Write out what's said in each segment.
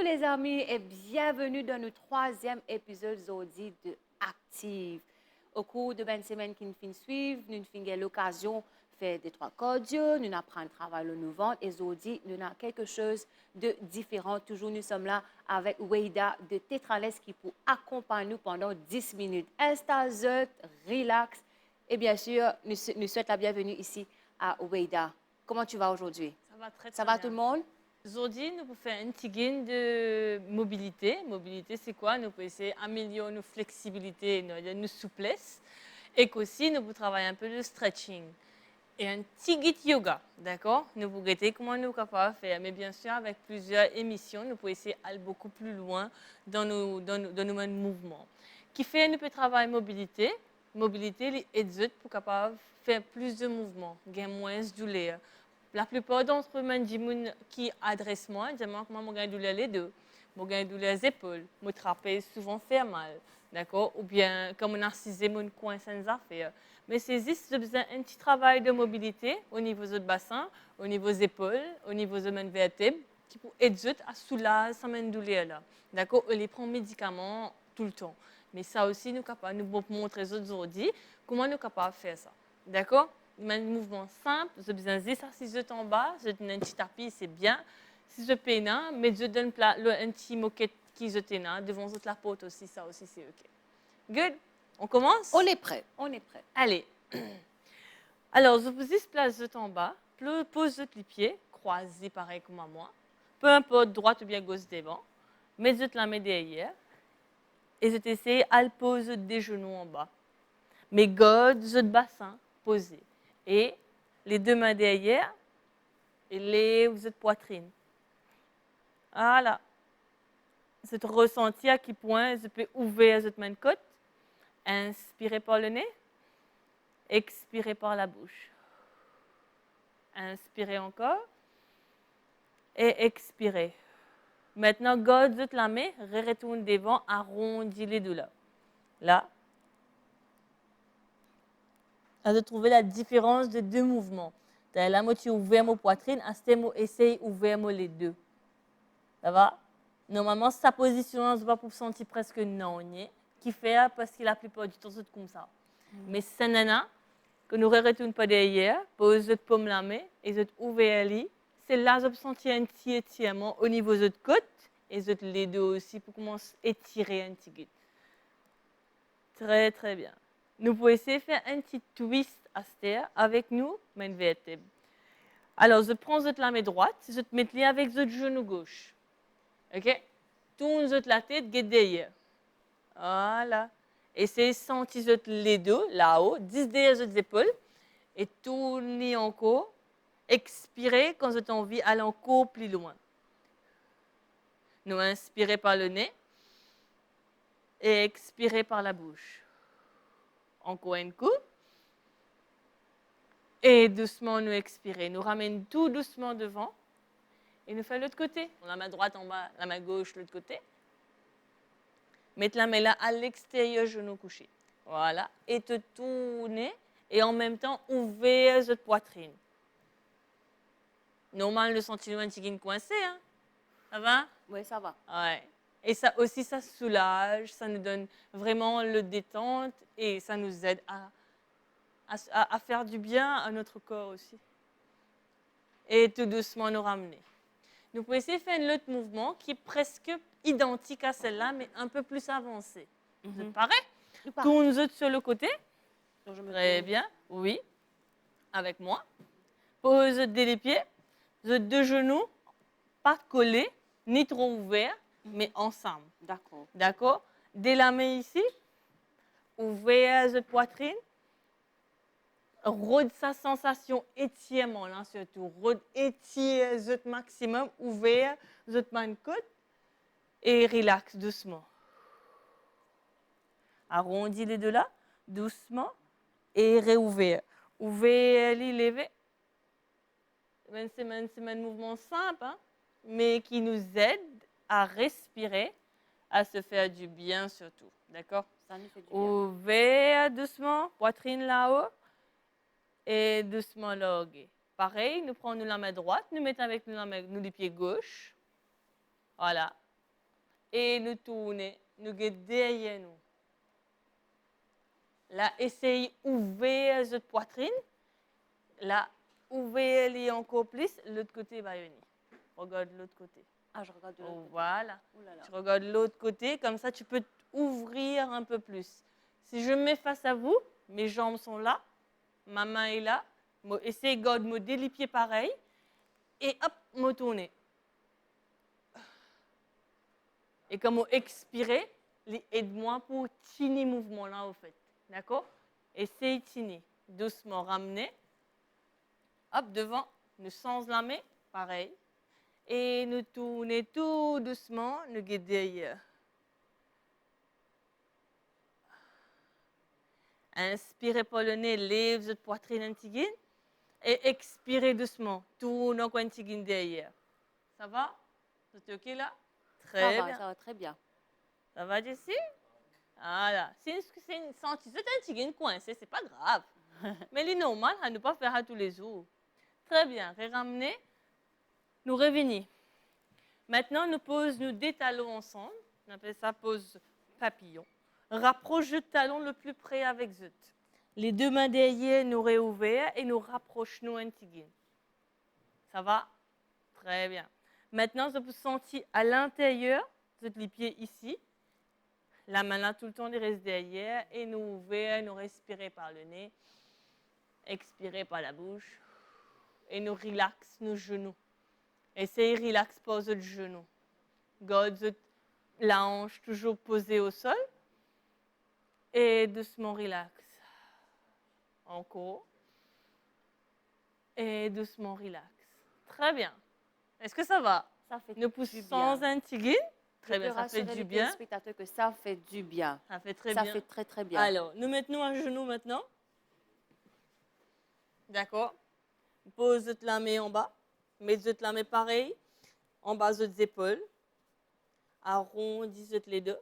les amis et bienvenue dans le troisième épisode Zodi de Active. Au cours de 20 semaines qui nous suivent, nous avons l'occasion de faire des trois cardio, nous apprenons à travailler le nouveau ventre et Zodi, nous avons quelque chose de différent. Toujours, nous sommes là avec Weida de Tetrales qui pour accompagner nous pendant 10 minutes. Installe, relax et bien sûr, nous souhaitons la bienvenue ici à Weida. Comment tu vas aujourd'hui? Ça va très, Ça très va bien. tout le monde? Aujourd'hui, nous pouvons faire un petit gain de mobilité. Mobilité, c'est quoi? Nous pouvons essayer d'améliorer nos flexibilités, nos souplesses. Et qu'aussi, nous pouvons travailler un peu de stretching. Et un petit guide yoga, d'accord? Nous pouvons regarder comment nous sommes capables de faire. Mais bien sûr, avec plusieurs émissions, nous pouvons essayer d'aller beaucoup plus loin dans nos mouvements. Qui fait, nous pouvons travailler mobilité. Mobilité, les aide pour capable faire plus de mouvements, gagner moins de douleur. La plupart d'entre eux qui adressent moi, disent moi comment j'ai douleur les deux, j'ai douleur les épaules, mon trapèze souvent fait mal, d'accord? Ou bien comme on a narcisé mon coin sans affaire. Mais c'est juste besoin un petit travail de mobilité au niveau du bassin, au niveau des épaules, au niveau des mains vertèbres, qui peut aider à soulager cette douleur là, d'accord? On les prend médicaments tout le temps. Mais ça aussi, nous capables, nous montrer aux autres aujourd'hui comment nous sommes capables de faire ça, d'accord? Un mouvement simple, je besoin de ça. Si je en bas, je donne un petit tapis, c'est bien. Si je peine, mais je donne un petit moquette qui je tiens devant la porte aussi, ça aussi c'est ok. Good. On commence? On est prêt, on est prêt. Allez. Alors, je vous dis place je en bas, pose les pieds, croisés pareil comme à moi. Peu importe droite ou bien gauche devant, mais je te la mets derrière. Et je t'essaie à le poser des genoux en bas. Mais garde le bassin posé. Et les deux mains derrière et lève votre poitrine. Voilà. Je te ressentis à quel point je peux ouvrir votre main de côte. Inspirez par le nez. Expirez par la bouche. Inspirez encore. Et expirez. Maintenant, garde la main, retourne devant, arrondis les deux là. Là. À de trouver la différence de deux mouvements. Là, moi, tu ouvres ma poitrine, à ce moment, essaye d'ouvrir les deux. Ça va? Normalement, sa position, on va pour sentir presque non, qui fait parce que la plupart du temps, c'est comme ça. Mais c'est nana, que nous ne retournons pas derrière, pose votre paume la main et vous ouvrez les. C'est là que vous sentez un petit étirement au niveau de votre côte et vous les deux aussi pour commencer à étirer un petit peu. Très, très bien. Nous pouvons essayer de faire un petit twist à terre avec nous, main vertèbre. Alors, je prends la main droite, je te mets avec votre genou gauche. OK? Tourne la tête, get derrière. Voilà. Essayez de sentir les deux là-haut, 10 derrière les épaules. Et tournez encore. Expirez quand vous avez envie d'aller encore plus loin. Nous inspirez par le nez. Et expirez par la bouche. Encore un coup. Et doucement, nous expirez. Nous ramène tout doucement devant. Et nous faisons l'autre côté. La main droite en bas, la main gauche l'autre côté. Mettez la main là à l'extérieur, genou couché. Voilà. Et te tournez. Et en même temps, ouvrez votre poitrine. Normal, le sentiment est coincé. Hein? Ça va? Oui, ça va. Ouais. Et ça aussi, ça soulage. Ça nous donne vraiment le détente. Et ça nous aide à faire du bien à notre corps aussi. Et tout doucement nous ramener. Nous pouvons essayer de faire un autre mouvement qui est presque identique à celle-là, mais un peu plus avancé. Vous êtes parés? Tourne sur le côté. Très bien. Oui. Avec moi. Pose les pieds. Deux genoux, pas collés, ni trop ouverts, mais ensemble. D'accord. D'accord? Dès la main ici. Ouvrez votre poitrine. Rôde sa sensation étirement, là surtout. Rôde étire votre maximum, ouvert votre main de côte et relax doucement. Arrondis les deux là, doucement et réouvert. Ouvrez les levez. C'est un mouvement simple, hein, mais qui nous aide à respirer, à se faire du bien surtout. D'accord? Ça nous fait du bien. Ouvrez doucement, poitrine là-haut. Et doucement loguer. Pareil, nous prenons la main droite, nous mettons avec nous les pieds gauche. Voilà. et nous tourner, nous guetter derrière nous. Là, essayez d'ouvrir votre poitrine. Là, ouvrez-les encore plus. L'autre côté va venir. Regarde l'autre côté. Ah, je regarde de l'autre côté. Voilà. Ouh là là. Tu regardes l'autre côté, comme ça tu peux ouvrir un peu plus. Si je me mets face à vous, mes jambes sont là, ma main est là. Essayez de me délier les pieds pareil. Et hop, me tourner. Et comme vous expirez, aide-moi pour tiner le mouvement là, au fait. D'accord? Essayez de tiner. Doucement, ramener. Hop, devant, nous sens la main, pareil. Et nous tournons tout doucement, nous guidons derrière. Inspirez par le nez, lève votre poitrine un petit guin. Et expirez doucement, tourne encore un petit guin derrière. Ça va? Vous êtes OK là? Très bien. Ça va très bien. Ça va, Jessie? Voilà. C'est une senti, c'est un petit guin coincé, c'est pas grave. Mais il est normal à ne pas faire ça tous les jours. Très bien. Ramener. Nous revenons. Maintenant, nous des talons ensemble. On appelle ça pose papillon. Rapproche le talon le plus près avec zut. Les deux mains derrière, nous réouvrons et nous rapprochons un petit guin. Ça va? Très bien. Maintenant, vous sentez à l'intérieur, les pieds ici. La main là tout le temps, elle reste derrière. Et nous ouvrons, nous respirons par le nez. Expirez par la bouche. Et nous relaxons nos genoux. Essayez de relaxer par votre genou. Gardez la hanche toujours posée au sol. Et doucement relax. Encore. Et doucement relax. Très bien. Est-ce que ça va? Ça fait Nous poussons du bien. sans intiger. Très bien, ça fait du bien. Spectateurs que ça fait du bien. Ça fait très bien. Ça fait très très bien. Alors, nous mettons un genou maintenant. D'accord? Pose la main en bas. Mettez la main pareil. En bas des épaules. Arrondissez les deux.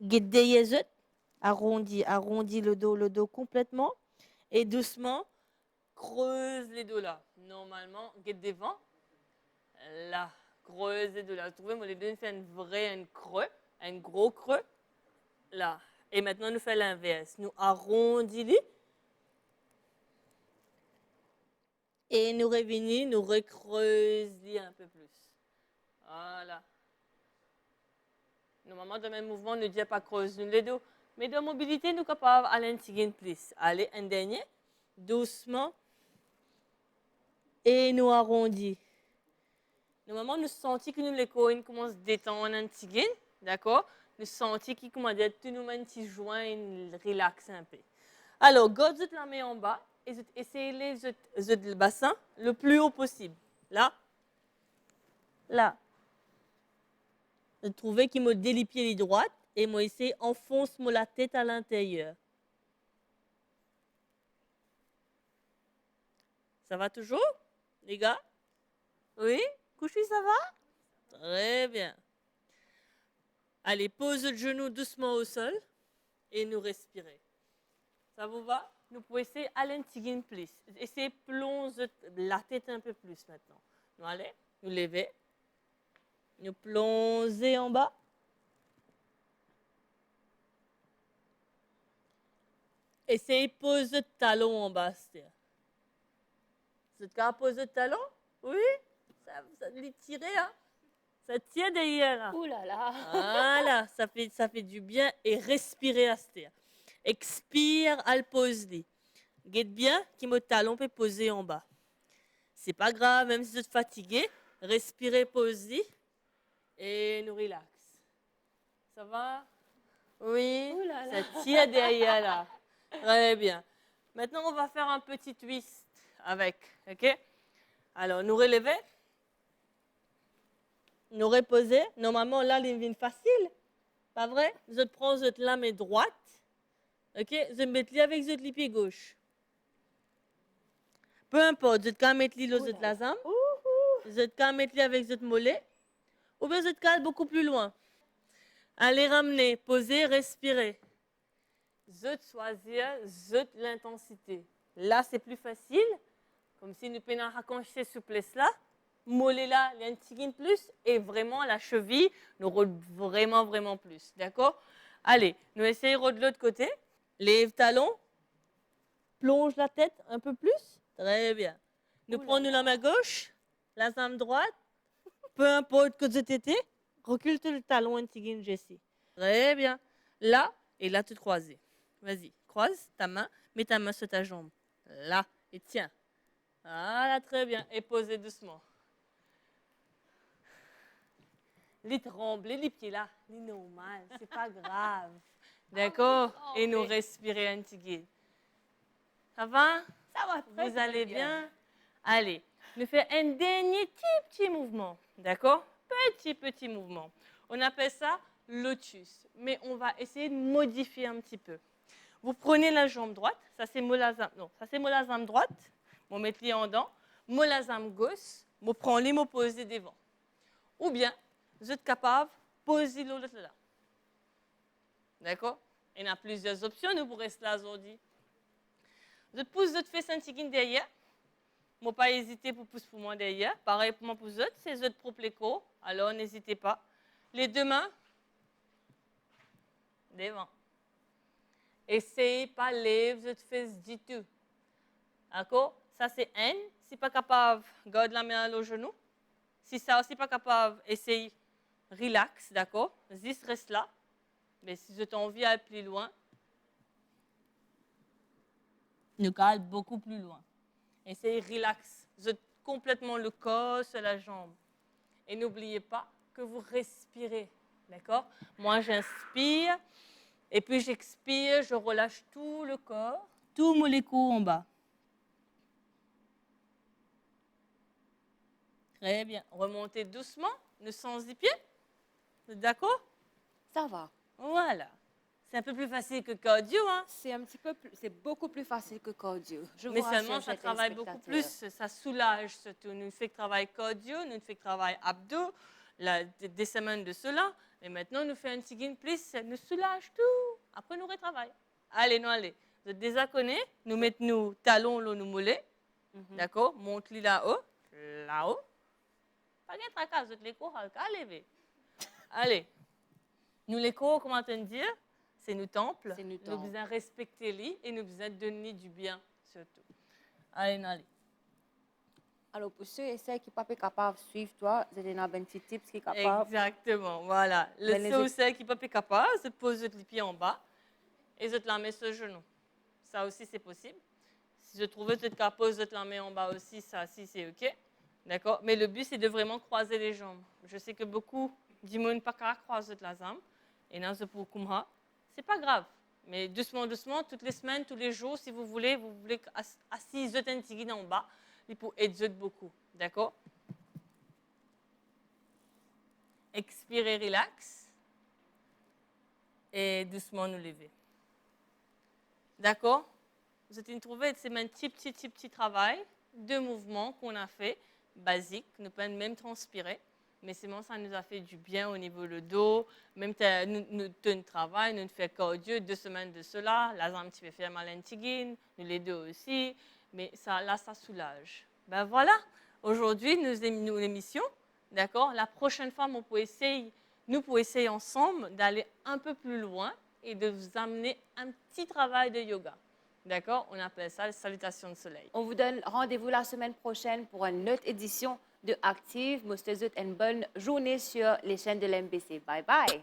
Guidez les arrondis le dos complètement. Et doucement, creuse les deux là. Normalement, guidez devant. Là, creuse les deux là. Vous trouvez, moi, les deux, c'est un creux, un gros creux. Là. Et maintenant, nous faisons l'inverse. Nous arrondissons. Et nous revenons, nous recreusons un peu plus. Voilà. Normalement, dans le même mouvement, ne dit pas creuser les dos. Mais dans la mobilité, nous sommes capables d'aller un petit peu plus. Allez, un dernier. Doucement. Et nous arrondissons. Normalement, nous sentons que nous, les cônes commencent à détendre un petit peu. D'accord? Nous sentons qu'ils commencent à tout nous un petit joint et relaxer un peu. Alors, gardez la main en bas. Et essayez le bassin le plus haut possible. Là. Là. Vous trouvez qu'il me délie pied les droites et moi ici enfonce la tête à l'intérieur. Ça va toujours, les gars? Oui? Couchy, ça va? Très bien. Allez, pose le genou doucement au sol et nous respirez. Ça vous va? Nous pouvons essayer d'aller un petit peu plus. Essayez de plonger la tête un peu plus maintenant. Nous allez, nous lever. Nous plongeons en bas. Essayez de poser le talon en bas. Vous êtes capable de poser le talon? Oui? Ça lui tirer, hein? Ça tient derrière. Là. Ouh là là. Voilà, ça fait du bien. Et respirez à terre. Expire à le poser. Guette bien que mon talon peut poser en bas. C'est pas grave, même si vous êtes fatigué. Respirez, posez. Et nous relax. Ça va? Oui? Ouh là là. Ça tient derrière là. Très bien. Maintenant, on va faire un petit twist avec. OK? Alors, nous relever. Nous reposer. Normalement, là, c'est facile. Pas vrai? Je prends votre lame droite. OK? Je mets avec votre pied gauche. Peu importe, je vais mettre l'autre la jambe. Je vais mettre avec votre mollet. Ou bien je vais beaucoup plus loin. Allez, ramener, poser, respirer. Je choisir, l'intensité. Là, c'est plus facile. Comme si nous pouvons raconter souplesse là. mollet là, il y a un petit plus, et vraiment la cheville, nous rôde vraiment, vraiment plus. D'accord? Allez, nous essayons de l'autre côté. Lève talon, plonge la tête un peu plus. Très bien. Nous prenons la main gauche, la jambe droite, peu importe que tu étais, recule le talon un petit Jessie. Très bien. Là, et là, tu croises. Vas-y, croise ta main, mets ta main sur ta jambe. Là, et tiens. Voilà, très bien. Et posez doucement. Les trembler, les pieds là, c'est normal, c'est pas grave. D'accord? Et nous respirer un petit guide. Ça va? Ça va très, Vous allez bien? Allez, nous faisons un dernier petit mouvement. D'accord? Petit mouvement. On appelle ça lotus. Mais on va essayer de modifier un petit peu. Vous prenez la jambe droite. Ça, c'est la jambe droite. On met les en dents. Moi, la jambe gauche. On prend les mots posés devant. Ou bien, vous êtes capable de poser l'autre là. D'accord? Il y a plusieurs options. Nous pourrons rester là aujourd'hui. Vous poussez votre fesse un petit peu derrière. Ne pas hésiter pour pousser pour moi derrière. Pareil pour moi pour vous autres. C'est votre propre écho. Alors, n'hésitez pas. Les deux mains devant. Essayez pas de lever votre fesse du tout. D'accord? Ça, c'est N. Si pas capable, garde la main au genou. Si ça aussi pas capable, essayez. Relax, d'accord? Juste reste là. Mais si vous avez envie d'aller plus loin, nous allons beaucoup plus loin. Essayez relax. Vous êtes complètement le corps sur la jambe. Et n'oubliez pas que vous respirez, d'accord? Moi, j'inspire. Et puis, j'expire. Je relâche tout le corps. Tout mon écho en bas. Très bien. Remontez doucement. Le sens du pied. Vous êtes d'accord? Ça va. Voilà. C'est un peu plus facile que cardio, hein? C'est beaucoup plus facile que cardio. Mais seulement, ça travaille beaucoup plus. Ça soulage surtout. Nous faisons travail cardio, nous faisons travail abdos, des semaines de cela. Et maintenant, nous faisons un petit gain plus. Ça nous soulage tout. Après, nous retravaillons. Allez, nous allez. Vous êtes désacconnés. Nous mettons nos talons, là, nous mollets. D'accord? Monte-les là-haut. Là-haut. Pas de tracas, vous êtes les cours, allez. Allez. Nous, les cours, comment on dire? C'est nos temples. Nous devons respecter les et nous devons donner du bien surtout. Allez. Alors, pour ceux et celles qui ne sont pas capables de suivre toi, vous avez un petit tips qui est capable. Exactement, voilà. Ceux ou celles qui ne sont pas capables, se posent les pieds en bas et se la mettent sur le genou. Ça aussi, c'est possible. Si je trouve que tu es capable de te la mettre en bas aussi, ça aussi, c'est OK. D'accord? Mais le but, c'est de vraiment croiser les jambes. Je sais que beaucoup du monde ne pas croiser la jambe. Et dans ce pour Kumha, c'est pas grave. Mais doucement, toutes les semaines, tous les jours, si vous voulez assis un petit en bas, il peut aider beaucoup. D'accord? Expirez, relax. Et doucement nous lever. D'accord? Vous avez trouvé, c'est un petit travail de mouvement qu'on a fait, basique, nous pouvons même transpirer. Mais c'est bon, ça nous a fait du bien au niveau du dos. Même nous travail, nous faisons cardio 2 semaines de cela. La jambe qui fait faire mal à nous les deux aussi. Mais ça, là, ça soulage. Ben voilà, aujourd'hui, nous avons l'émission. D'accord? La prochaine fois, nous pouvons essayer ensemble d'aller un peu plus loin et de vous amener un petit travail de yoga. D'accord? On appelle ça la salutation de soleil. On vous donne rendez-vous la semaine prochaine pour une autre édition de Active. Une bonne journée sur les chaînes de l'MBC. Bye bye.